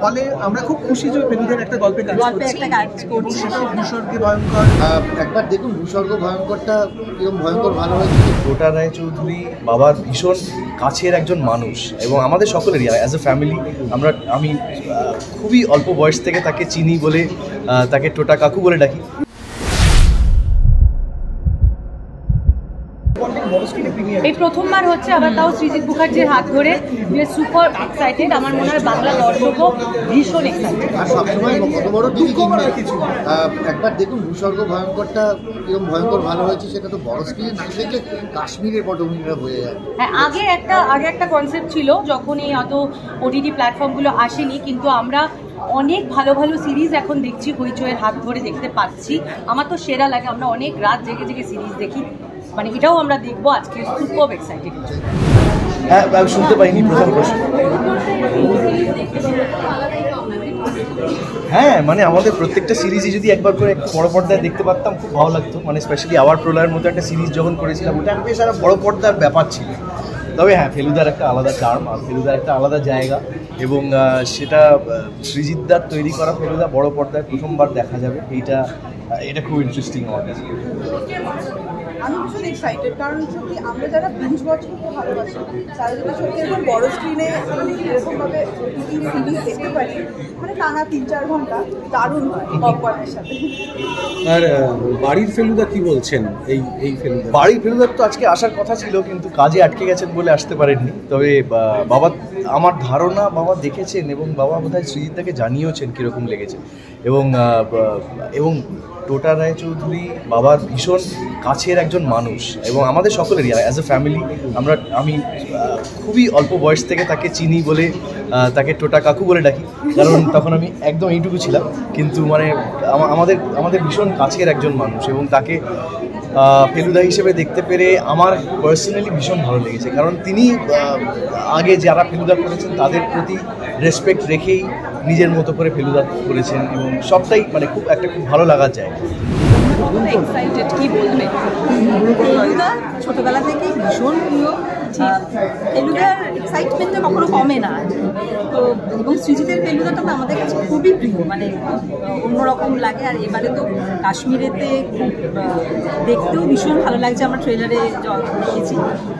ফলে আমরা খুব খুশি যে ফেলুদার একটা গল্পে কাজ করছি সেটা ভূস্বর্গে ভয়ঙ্কর। একবার দেখুন ভূস্বর্গ ভয়ঙ্করটা কিরকম ভয়ঙ্কর ভালো হয়েছে। টোটা রায়চৌধুরী বাবার ভীষণ কাছের একজন মানুষ এবং আমাদের সকলেরই অ্যাজ এ ফ্যামিলি আমি খুবই অল্প বয়স থেকে তাকে চিনি বলে তাকে টোটা কাকু বলে ডাকি। এই প্রথমবার হচ্ছে, আবার তাও সৃজিত মুখার্জির হাত ধরে। সুপার এক্সাইটেড, আমার মনে হয় বাংলা দর্শকও ভীষণ এক্সাইটেড। আর সবসময় কত বড় কিছু একবার দেখুন ভূস্বর্গ ভয়ঙ্করটা কিরকম ভয়ঙ্কর ভালো হয়েছে, সেটা তো বড় স্ক্রিনে না দেখলে কাশ্মীরের পটভূমিটা হয়ে যায়। হ্যাঁ, আগে একটা কনসেপ্ট ছিল যখন এই অত ওটিটি প্ল্যাটফর্মগুলো আসেনি, কিন্তু আমরা অনেক ভালো ভালো সিরিজ এখন দেখছি, হইচইয়ের হাত ধরে দেখতে পাচ্ছি। আমার তো সেরা লাগে, আমরা অনেক রাত জেগে জেগে সিরিজ দেখি, মানে এটাও আমরা দেখবো আজকে। Super excited. হ্যাঁ, শুনতে পাইনি প্রথম প্রশ্ন। হ্যাঁ, মানে আমাদের প্রত্যেকটা সিরিজই যদি একবার করে বড় পর্দায় দেখতে পারতাম খুব ভালো লাগতো। মানে স্পেশালি আওয়ার প্রলয়ের মতো একটা সিরিজ যখন করেছিলাম, ওটা বেশ একটা বড় পর্দার ব্যাপার ছিল। তবে হ্যাঁ, ফেলুদার একটা আলাদা চার্ম আর ফেলুদার একটা আলাদা জায়গা, এবং সেটা সৃজিতদার তৈরি করা ফেলুদা বড় পর্দায় প্রথমবার দেখা যাবে। এটা খুব ইন্টারেস্টিং আমার কাছে। আমি ভীষণ এক্সাইটেড, কারণ সত্যি আমরা যারা বিঞ্জ ওয়াচ করতে ভালোবাসি তারা যদি সত্যি এরকম বড় স্ক্রিনে এরকমভাবে সিরিজ দেখতে পারি, মানে টানা 3-4 ঘন্টা দারুণ হয় পপকর্নের সাথে। আর বাড়ির ফেলুদা কি বলছেন? এই ফেলুদা, বাড়ির ফেলুদার তো আজকে আসার কথা ছিল, কিন্তু কাজে আটকে গেছেন বলে আসতে পারেননি। তবে বাবা, আমার ধারণা বাবা দেখেছেন এবং বাবা বোধহয় সৃজিতদাকে জানিয়েছেন কীরকম লেগেছে। এবং টোটা রায়চৌধুরী বাবার ভীষণ কাছের একজন মানুষ এবং আমাদের সকলেরই অ্যাজ এ ফ্যামিলি আমি খুবই অল্প বয়স থেকে তাকে চিনি বলে তাকে টোটা কাকু বলে ডাকি, কারণ তখন আমি একদম এইটুকু ছিলাম। কিন্তু মানে আমাদের ভীষণ কাছের একজন মানুষ, এবং তাকে ফেলুদা হিসেবে দেখতে পেরে আমার পার্সোনালি ভীষণ ভালো লেগেছে। কারণ তিনি আগে যারা ফেলুদা করেছেন তাদের প্রতি রেসপেক্ট রেখেই নিজের মতো করে ফেলুদা করেছেন, এবং সবটাই মানে খুব ভালো লাগার জায়গা। এক্সাইটেড কি বলবে? ফেলুদা ছোটবেলা থেকেই ভীষণ প্রিয়, ফেলুদার এক্সাইটমেন্টটা কখনো কমে না। তো এবং সৃজিতের ফেলুদাটা তো আমাদের কাছে খুবই প্রিয়, মানে অন্যরকম লাগে। আর এবারে তো কাশ্মীরেতে খুব দেখতেও ভীষণ ভালো লাগছে, আমরা ট্রেলারে দেখেছি।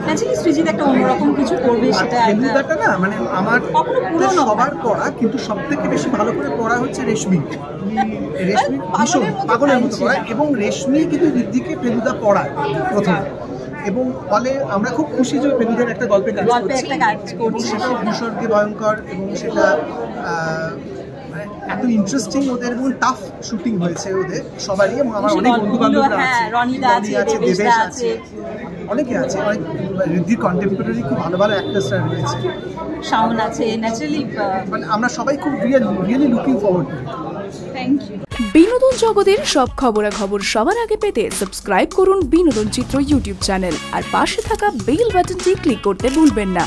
ন্যাচারালি সৃজিত একটা অন্যরকম কিছু করবে, সেটা ফেলুদাটা না মানে আমার সবার পড়া, কিন্তু সব থেকে বেশি ভালো করে পড়া হচ্ছে রেশমি ভীষণ পাগলের মতো পড়া, এবং রেশমি কিন্তু ঋদ্ধিকে ফেলুদা পড়ায় প্রথম, এবং ফলে আমরা খুব খুশি যে ফেলুদার একটা গল্পে কাজ করছি সেটা ভূস্বর্গে ভয়ঙ্কর, এবং সেটা এত ইন্টারেস্টিং ওদের, এবং টাফ শুটিং হয়েছে ওদের সবারই। এবং আমার অনেক বন্ধু বান্ধবরা আছে, দেবেশ আছে, অনেকে আছে, অনেক ঋদ্ধির কন্টেম্পোরারি খুব ভালো ভালো অ্যাক্টরসরা রয়েছে, শাওন আছে। ন্যাচারালি মানে আমরা সবাই খুব really looking forward to. Thank you. বিনোদন জগতের সব খবরাখবর সবার আগে পেতে সাবস্ক্রাইব করুন বিনোদন চিত্র ইউটিউব চ্যানেল, আর পাশে থাকা বেল বাটনটি ক্লিক করতে ভুলবেন না।